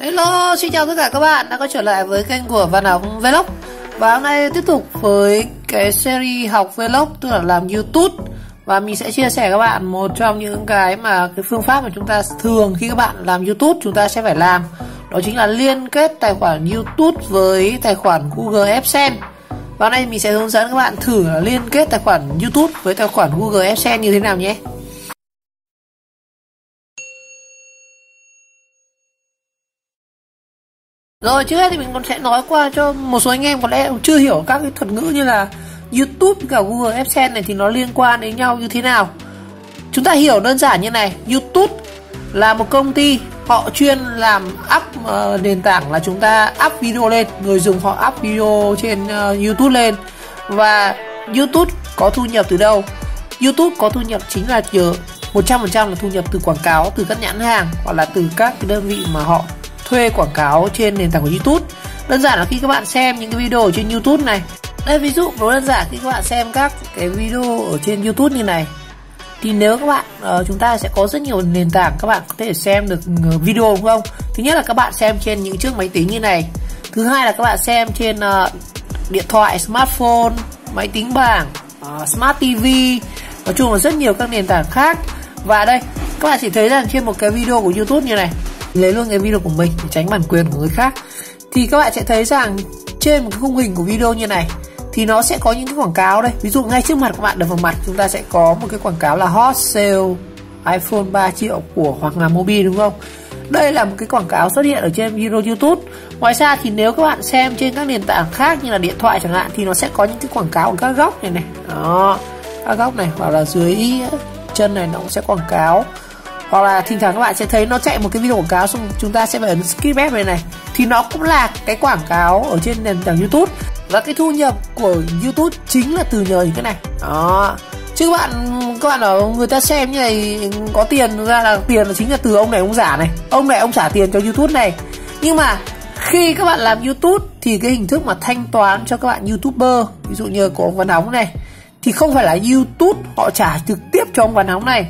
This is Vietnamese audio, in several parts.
Hello, xin chào tất cả các bạn đã quay trở lại với kênh của Văn Học Vlog. Và hôm nay tiếp tục với cái series học Vlog, tức là làm YouTube. Và mình sẽ chia sẻ các bạn một trong những cái phương pháp mà chúng ta thường khi các bạn làm YouTube chúng ta sẽ phải làm. Đó chính là liên kết tài khoản YouTube với tài khoản Google AdSense. Và hôm nay mình sẽ hướng dẫn các bạn thử liên kết tài khoản YouTube với tài khoản Google AdSense như thế nào nhé. Rồi trước hết thì mình còn sẽ nói qua cho một số anh em có lẽ chưa hiểu các cái thuật ngữ như là YouTube với cả Google AdSense này thì nó liên quan đến nhau như thế nào. Chúng ta hiểu đơn giản như này, YouTube là một công ty họ chuyên làm up nền tảng là chúng ta up video lên, người dùng họ up video trên YouTube lên. Và YouTube có thu nhập từ đâu? YouTube có thu nhập chính là 100% là thu nhập từ quảng cáo, từ các nhãn hàng hoặc là từ các cái đơn vị mà họ thuê quảng cáo trên nền tảng của YouTube. Đơn giản là khi các bạn xem những cái video ở trên YouTube này, đây ví dụ nó đơn giản khi các bạn xem các cái video ở trên YouTube như này, thì nếu các bạn chúng ta sẽ có rất nhiều nền tảng các bạn có thể xem được video, đúng không? Thứ nhất là các bạn xem trên những chiếc máy tính như này, thứ hai là các bạn xem trên điện thoại, smartphone, máy tính bảng, smart TV, nói chung là rất nhiều các nền tảng khác. Và đây các bạn chỉ thấy rằng trên một cái video của YouTube như này, lấy luôn cái video của mình để tránh bản quyền của người khác, thì các bạn sẽ thấy rằng trên một cái khung hình của video như này thì nó sẽ có những cái quảng cáo đây. Ví dụ ngay trước mặt các bạn, đập vào mặt chúng ta sẽ có một cái quảng cáo là hot sale iPhone 3 triệu của Hoàng Hà Mobile, đúng không? Đây là một cái quảng cáo xuất hiện ở trên video YouTube. Ngoài ra thì nếu các bạn xem trên các nền tảng khác như là điện thoại chẳng hạn thì nó sẽ có những cái quảng cáo ở các góc này này. Đó, các góc này hoặc là dưới chân này nó cũng sẽ quảng cáo. Hoặc là thỉnh thoảng các bạn sẽ thấy nó chạy một cái video quảng cáo, xong chúng ta sẽ phải ấn skip ad này, thì nó cũng là cái quảng cáo ở trên nền tảng YouTube. Và cái thu nhập của YouTube chính là từ nhờ những cái này. Đó. Chứ các bạn ở người ta xem như này có tiền, thực ra là tiền là chính là từ ông này ông giả này. Ông này ông trả tiền cho YouTube này. Nhưng mà khi các bạn làm YouTube thì cái hình thức mà thanh toán cho các bạn YouTuber, ví dụ như của ông Văn Hóng này, thì không phải là YouTube họ trả trực tiếp cho ông Văn Hóng này,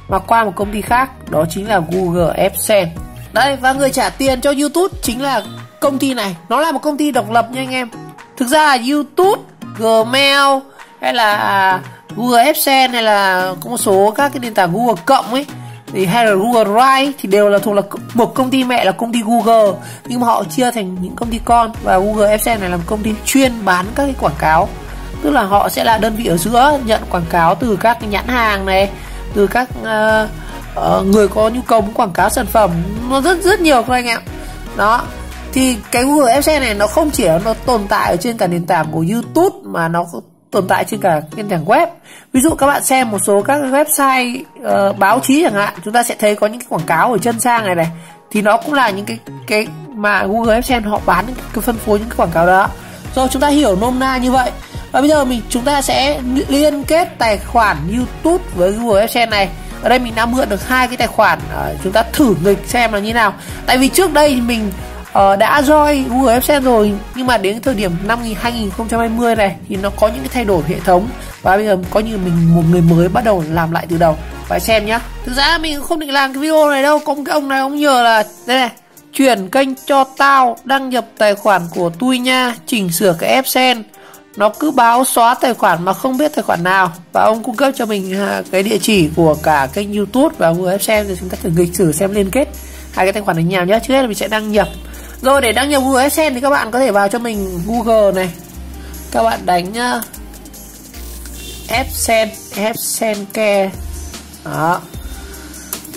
mà qua một công ty khác, đó chính là Google AdSense. Đây, và người trả tiền cho YouTube chính là công ty này. Nó là một công ty độc lập nha anh em. Thực ra là YouTube, Gmail hay là Google AdSense hay là có một số các cái nền tảng Google cộng ấy, thì hay là Google Drive thì đều là thuộc là một công ty mẹ là công ty Google, nhưng mà họ chia thành những công ty con. Và Google AdSense này là một công ty chuyên bán các cái quảng cáo, tức là họ sẽ là đơn vị ở giữa nhận quảng cáo từ các cái nhãn hàng này, từ các người có nhu cầu muốn quảng cáo sản phẩm, nó rất nhiều các anh em. Đó, thì cái Google AdSense này nó không chỉ nó tồn tại ở trên cả nền tảng của YouTube mà nó tồn tại trên cả nền tảng web. Ví dụ các bạn xem một số các website báo chí chẳng hạn, chúng ta sẽ thấy có những cái quảng cáo ở chân trang này, thì nó cũng là những cái mà Google AdSense họ bán cái phân phối những cái quảng cáo đó. Rồi chúng ta hiểu nôm na như vậy. Và bây giờ chúng ta sẽ liên kết tài khoản YouTube với Google AdSense này. Ở đây mình đã mượn được hai cái tài khoản, chúng ta thử nghịch xem là như nào. Tại vì trước đây mình đã join Google AdSense rồi, nhưng mà đến thời điểm năm 2020 này thì nó có những cái thay đổi hệ thống, và bây giờ có như mình một người mới bắt đầu làm lại từ đầu. Phải xem nhá. Thực ra mình không định làm cái video này đâu, có một cái ông này ông nhờ là đây này, chuyển kênh cho tao, đăng nhập tài khoản của tôi nha, chỉnh sửa cái AdSense. Nó cứ báo xóa tài khoản mà không biết tài khoản nào. Và ông cung cấp cho mình cái địa chỉ của cả kênh YouTube và Google AdSense, thì chúng ta thử nghịch thử xem liên kết hai cái tài khoản này nhau nhé. Trước hết là mình sẽ đăng nhập. Rồi để đăng nhập Google AdSense thì các bạn có thể vào cho mình Google này, các bạn đánh AdSense Care. Đó,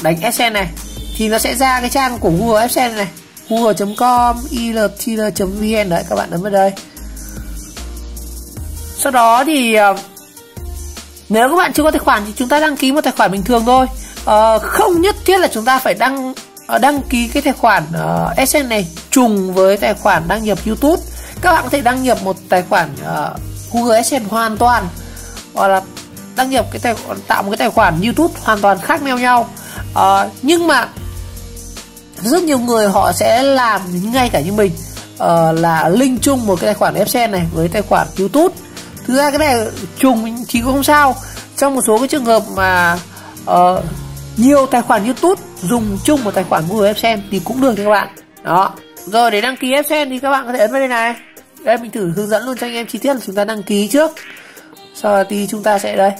đánh AdSense này thì nó sẽ ra cái trang của Google AdSense này, google.com, iltr.vn. đấy, các bạn ấn vào đây. Sau đó thì nếu các bạn chưa có tài khoản thì chúng ta đăng ký một tài khoản bình thường thôi. Không nhất thiết là chúng ta phải đăng ký cái tài khoản AdSense này trùng với tài khoản đăng nhập YouTube. Các bạn có thể đăng nhập một tài khoản Google AdSense hoàn toàn, hoặc là đăng nhập cái tài khoản, tạo một cái tài khoản YouTube hoàn toàn khác nhau. Nhưng mà rất nhiều người họ sẽ làm ngay cả như mình, là link chung một cái tài khoản AdSense này với tài khoản YouTube. Thực ra cái này trùng thì cũng không sao. Trong một số cái trường hợp mà nhiều tài khoản YouTube dùng chung một tài khoản Google AdSense thì cũng được các bạn. Đó. Rồi để đăng ký AdSense thì các bạn có thể ấn vào đây này. Đây mình thử hướng dẫn luôn cho anh em chi tiết là chúng ta đăng ký trước. Sau đó thì chúng ta sẽ đây.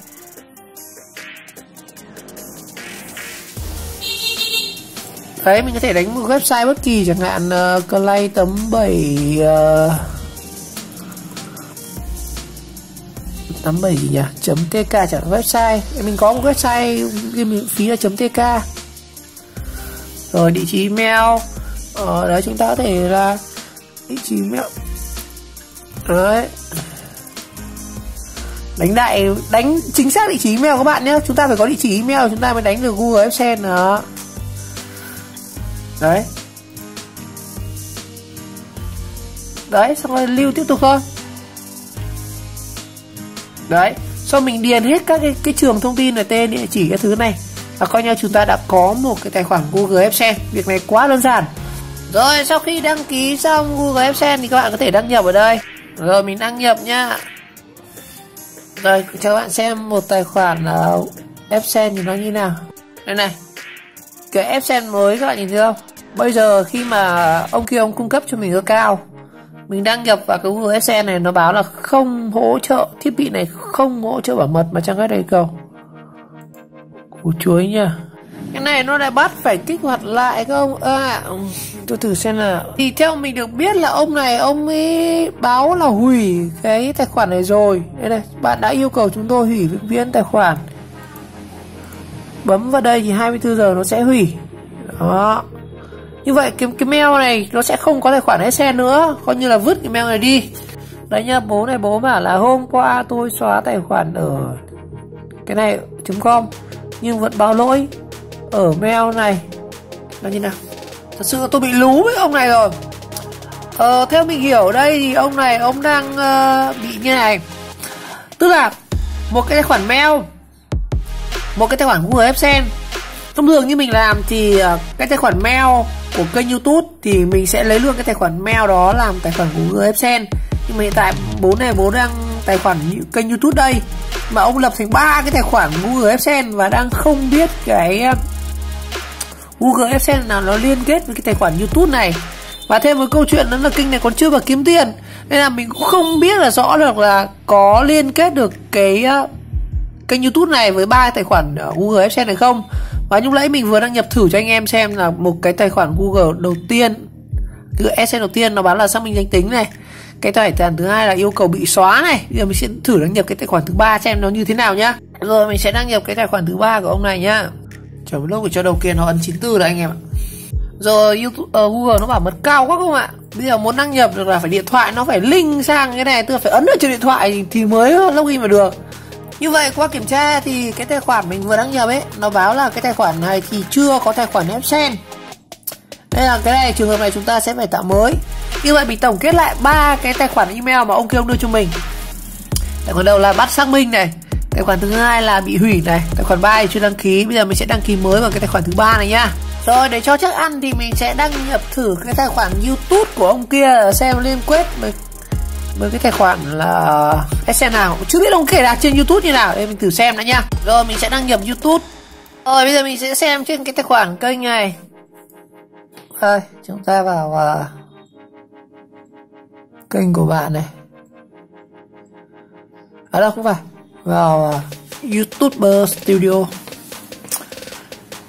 Đấy, mình có thể đánh một website bất kỳ, chẳng hạn clay.7 87 gì nhỉ? .tk chẳng website. Mình có một website miễn phí là .tk. Rồi địa chỉ email. Đấy chúng ta có thể là địa chỉ email. Đấy. Đánh chính xác địa chỉ email các bạn nhé. Chúng ta phải có địa chỉ email chúng ta mới đánh được Google AdSense đó. Đấy. Đấy, xong rồi lưu tiếp tục thôi. Đấy, sau mình điền hết các cái trường thông tin là tên, địa chỉ, cái thứ này và coi như chúng ta đã có một cái tài khoản Google AdSense. Việc này quá đơn giản. Rồi sau khi đăng ký xong Google AdSense thì các bạn có thể đăng nhập ở đây. Rồi mình đăng nhập nhá. Rồi cho các bạn xem một tài khoản AdSense thì nó như nào. Đây này, cái AdSense mới các bạn nhìn thấy không? Bây giờ khi mà ông kia ông cung cấp cho mình account, mình đăng nhập vào cái Google AdSense này, nó báo là không hỗ trợ, thiết bị này không hỗ trợ bảo mật mà chẳng cái đây cầu. Củ chuối nha. Cái này nó lại bắt phải kích hoạt lại các ông. Tôi thử xem nào. Thì theo mình được biết là ông này ông ấy báo là hủy cái tài khoản này rồi. Đây này, bạn đã yêu cầu chúng tôi hủy vĩnh viễn tài khoản. Bấm vào đây thì 24 giờ nó sẽ hủy. Đó. Như vậy cái mail này nó sẽ không có tài khoản AdSense nữa, coi như là vứt cái mail này đi. Đấy nhá, bố bảo là hôm qua tôi xóa tài khoản ở cái này .com nhưng vẫn báo lỗi ở mail này. Là như nào? Thật sự tôi bị lú với ông này rồi. Theo mình hiểu đây thì ông này ông đang bị như này. Tức là một cái tài khoản mail, một cái tài khoản Google AdSense. Thông thường như mình làm thì cái tài khoản mail của kênh YouTube thì mình sẽ lấy luôn cái tài khoản mail đó làm tài khoản của Google AdSense. Nhưng mà hiện tại bố đang tài khoản kênh YouTube đây, mà ông lập thành 3 cái tài khoản Google AdSense và đang không biết cái Google AdSense nào nó liên kết với cái tài khoản YouTube này. Và thêm một câu chuyện đó là kênh này còn chưa vào kiếm tiền, nên là mình cũng không biết là rõ được là có liên kết được cái kênh YouTube này với 3 tài khoản Google AdSense này không. Và lúc nãy mình vừa đăng nhập thử cho anh em xem là một cái tài khoản Google đầu tiên, cái AdSense đầu tiên nó báo là xác minh danh tính này, cái tài khoản thứ hai là yêu cầu bị xóa này. Bây giờ mình sẽ thử đăng nhập cái tài khoản thứ ba xem nó như thế nào nhá. Rồi mình sẽ đăng nhập cái tài khoản thứ ba của ông này nhá. Chờ một lúc để cho đầu kia nó ấn 94 rồi anh em ạ. Rồi YouTube, Google nó bảo mật cao quá không ạ. Bây giờ muốn đăng nhập được là phải điện thoại nó phải link sang cái này, tức là phải ấn ở trên điện thoại thì mới login vào được. Như vậy qua kiểm tra thì cái tài khoản mình vừa đăng nhập ấy, nó báo là cái tài khoản này thì chưa có tài khoản AdSense. Đây là cái này, trường hợp này chúng ta sẽ phải tạo mới. Như vậy mình tổng kết lại 3 cái tài khoản email mà ông kia ông đưa cho mình. Tài khoản đầu là bắt xác minh này, tài khoản thứ hai là bị hủy này, tài khoản 3 thì chưa đăng ký. Bây giờ mình sẽ đăng ký mới vào cái tài khoản thứ ba này nhá. Rồi để cho chắc ăn thì mình sẽ đăng nhập thử cái tài khoản YouTube của ông kia xem liên kết với cái tài khoản là AdSense nào. Chưa biết ông kể đặt trên YouTube như nào, để mình thử xem đã nha. Rồi mình sẽ đăng nhập YouTube. Rồi bây giờ mình sẽ xem trên cái tài khoản kênh này. Rồi chúng ta vào kênh của bạn này. À đâu không phải, vào YouTuber Studio.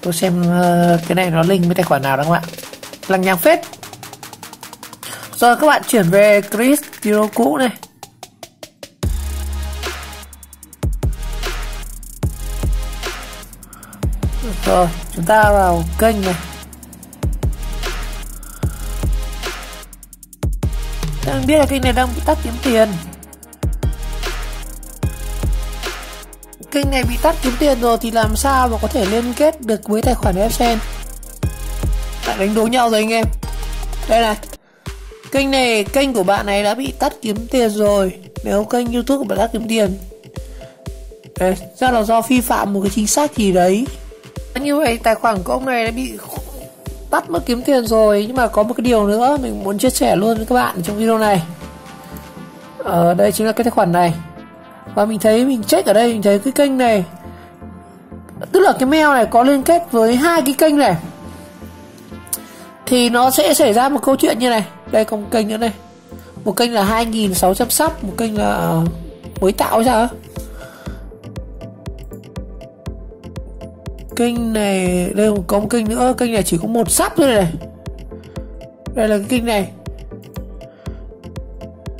Tôi xem cái này nó link với tài khoản nào đó các bạn. Lằng nhằng phết. Rồi các bạn chuyển về Chris Studio cũ này. Rồi chúng ta vào kênh này. Mình biết là kênh này đang bị tắt kiếm tiền. Kênh này bị tắt kiếm tiền rồi thì làm sao mà có thể liên kết được với tài khoản AdSense. Lại đánh đố nhau rồi anh em. Đây này, kênh này, kênh của bạn này đã bị tắt kiếm tiền rồi. Nếu kênh YouTube của bạn tắt kiếm tiền, đây, chắc là do vi phạm một cái chính sách gì đấy. Như vậy tài khoản của ông này đã bị tắt mất kiếm tiền rồi. Nhưng mà có một cái điều nữa mình muốn chia sẻ luôn với các bạn trong video này. Đây chính là cái tài khoản này. Và mình thấy, mình check ở đây, mình thấy cái kênh này, tức là cái mail này có liên kết với 2 cái kênh này. thì nó sẽ xảy ra một câu chuyện như này. Đây có một kênh nữa này, một kênh là 2.600 sub, một kênh là mới tạo hay sao. Kênh này đây có một kênh nữa, kênh này chỉ có 1 sub thôi này. Đây là cái kênh này.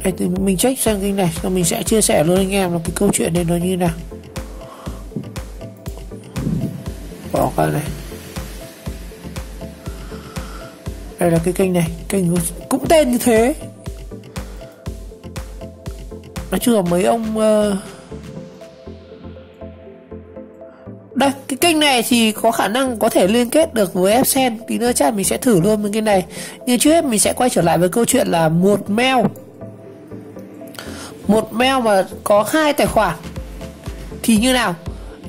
Đây, thì mình check sang kênh này, rồi mình sẽ chia sẻ luôn anh em là cái câu chuyện này nó như nào. Bỏ qua này. Đây là cái kênh này, kênh cũng tên như thế. Nói chung là mấy ông đây, cái kênh này thì có khả năng có thể liên kết được với AppSend. Tí nữa chắc mình sẽ thử luôn với cái này. Nhưng trước hết mình sẽ quay trở lại với câu chuyện là một mail mà có 2 tài khoản thì như nào.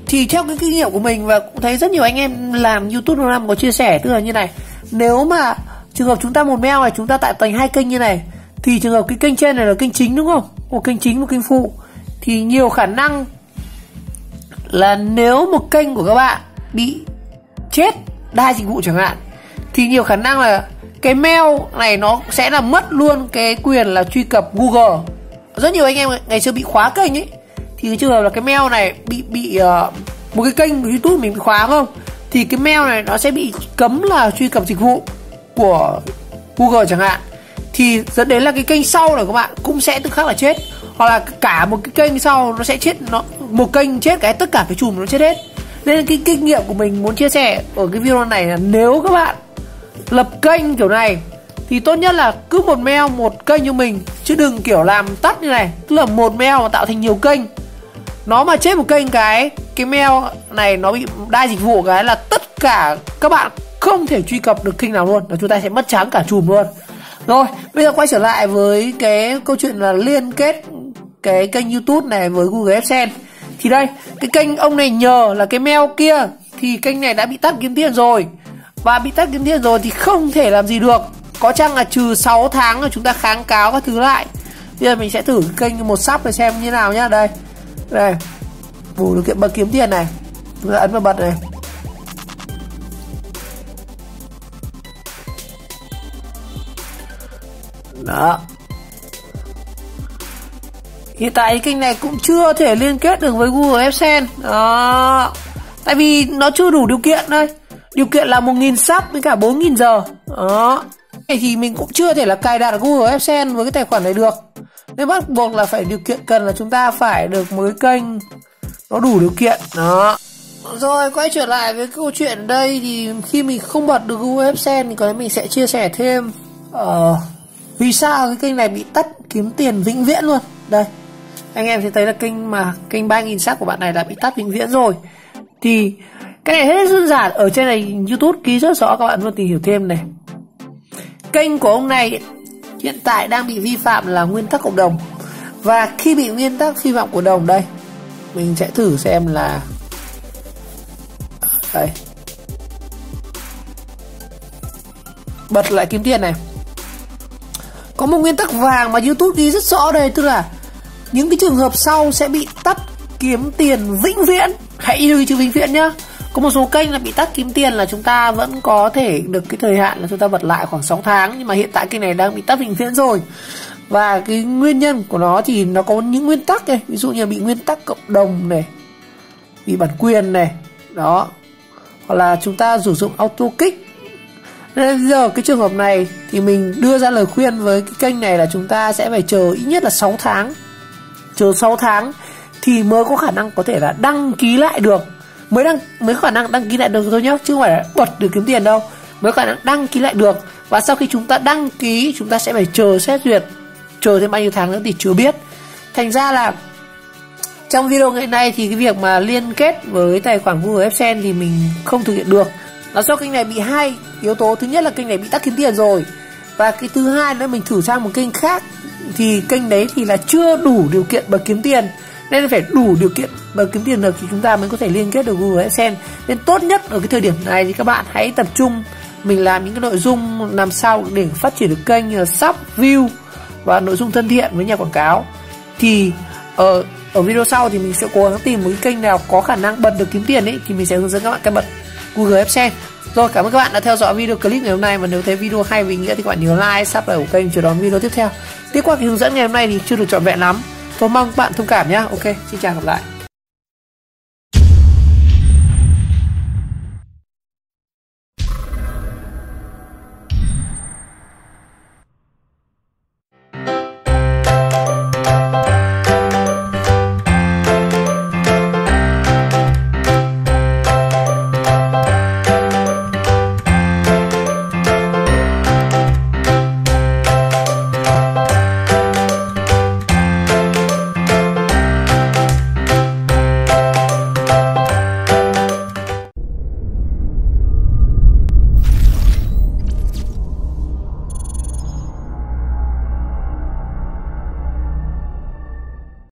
Thì theo cái kinh nghiệm của mình, và cũng thấy rất nhiều anh em làm YouTube lâu năm có chia sẻ, tức là như này. Nếu mà trường hợp chúng ta một mail này, chúng ta tạo thành 2 kênh như này, thì trường hợp cái kênh trên này là kênh chính đúng không? Một kênh chính, một kênh phụ, thì nhiều khả năng là nếu một kênh của các bạn bị chết đa dịch vụ chẳng hạn, thì nhiều khả năng là cái mail này nó sẽ là mất luôn cái quyền là truy cập Google. Rất nhiều anh em ngày xưa bị khóa kênh ấy, thì cái trường hợp là cái mail này bị một cái kênh của YouTube mình bị khóa không, thì cái mail này nó sẽ bị cấm là truy cập dịch vụ của Google chẳng hạn, thì dẫn đến là cái kênh sau này của bạn cũng sẽ tự khắc là chết, hoặc là cả một cái kênh sau nó sẽ chết, một kênh chết cái tất cả cái chùm nó chết hết. Nên cái kinh nghiệm của mình muốn chia sẻ ở cái video này là nếu các bạn lập kênh kiểu này thì tốt nhất là cứ một mail một kênh cho mình, chứ đừng kiểu làm tắt như này, tức là một mail mà tạo thành nhiều kênh. Nó mà chết một kênh cái mail này nó bị đa dịch vụ cái là tất cả các bạn không thể truy cập được kênh nào luôn, là chúng ta sẽ mất trắng cả chùm luôn. Rồi, bây giờ quay trở lại với cái câu chuyện là liên kết cái kênh YouTube này với Google AdSense. Thì đây, cái kênh ông này nhờ là cái mail kia, thì kênh này đã bị tắt kiếm tiền rồi. Và bị tắt kiếm tiền rồi thì không thể làm gì được, có chăng là trừ 6 tháng là chúng ta kháng cáo các thứ lại. Bây giờ mình sẽ thử kênh một sub để xem như nào nhá. Đây, đây, đủ điều kiện bật kiếm tiền này, chúng ta ấn vào bật này. Đó. Hiện tại kênh này cũng chưa thể liên kết được với Google AdSense. Đó. Tại vì nó chưa đủ điều kiện đây. Điều kiện là 1.000 sub với cả 4.000 giờ. Đó. Thì mình cũng chưa thể là cài đặt Google AdSense với cái tài khoản này được. Nên bắt buộc là phải điều kiện cần là chúng ta phải được một cái kênh nó đủ điều kiện. Đó. Rồi quay trở lại với câu chuyện đây, thì khi mình không bật được Google AdSense thì có lẽ mình sẽ chia sẻ thêm vì sao cái kênh này bị tắt kiếm tiền vĩnh viễn luôn. Đây, anh em sẽ thấy là kênh 3.000 sub của bạn này đã bị tắt vĩnh viễn rồi. Thì cái này hết đơn giản, ở trên này YouTube ký rất rõ, các bạn luôn tìm hiểu thêm này. Kênh của ông này hiện tại đang bị vi phạm là nguyên tắc cộng đồng. Và khi bị nguyên tắc vi phạm cộng đồng, đây mình sẽ thử xem là đây, bật lại kiếm tiền này. Có một nguyên tắc vàng mà YouTube ghi rất rõ đây, tức là những cái trường hợp sau sẽ bị tắt kiếm tiền vĩnh viễn. Hãy lưu ý chữ vĩnh viễn nhá. Có một số kênh là bị tắt kiếm tiền là chúng ta vẫn có thể được cái thời hạn là chúng ta bật lại khoảng 6 tháng. Nhưng mà hiện tại kênh này đang bị tắt vĩnh viễn rồi. Và cái nguyên nhân của nó thì nó có những nguyên tắc này. Ví dụ như bị nguyên tắc cộng đồng này, bị bản quyền này, đó, hoặc là chúng ta sử dụng auto kick. Nên bây giờ cái trường hợp này thì mình đưa ra lời khuyên với cái kênh này là chúng ta sẽ phải chờ ít nhất là 6 tháng. Chờ 6 tháng thì mới có khả năng có thể là đăng ký lại được. Mới có khả năng đăng ký lại được thôi nhá, chứ không phải là bật được kiếm tiền đâu. Mới có khả năng đăng ký lại được. Và sau khi chúng ta đăng ký, chúng ta sẽ phải chờ xét duyệt. Chờ thêm bao nhiêu tháng nữa thì chưa biết. Thành ra là trong video ngày nay thì cái việc mà liên kết với tài khoản Google AdSense thì mình không thực hiện được. Là do kênh này bị 2 yếu tố. Thứ nhất là kênh này bị tắt kiếm tiền rồi. Và cái thứ hai nữa, mình thử sang một kênh khác thì kênh đấy thì là chưa đủ điều kiện bật kiếm tiền. Nên phải đủ điều kiện bật kiếm tiền được thì chúng ta mới có thể liên kết được Google AdSense. Nên tốt nhất ở cái thời điểm này thì các bạn hãy tập trung mình làm những cái nội dung làm sao để phát triển được kênh như là sub, view và nội dung thân thiện với nhà quảng cáo. Thì ở video sau thì mình sẽ cố gắng tìm một cái kênh nào có khả năng bật được kiếm tiền ấy, thì mình sẽ hướng dẫn các bạn cách bật Google AdSense. Rồi, cảm ơn các bạn đã theo dõi video clip ngày hôm nay, và nếu thấy video hay và ý nghĩa thì các bạn nhớ like, subscribe của kênh chờ đón video tiếp theo. Tiếp qua cái hướng dẫn ngày hôm nay thì chưa được trọn vẹn lắm, tôi mong các bạn thông cảm nhé. Ok, xin chào, gặp lại.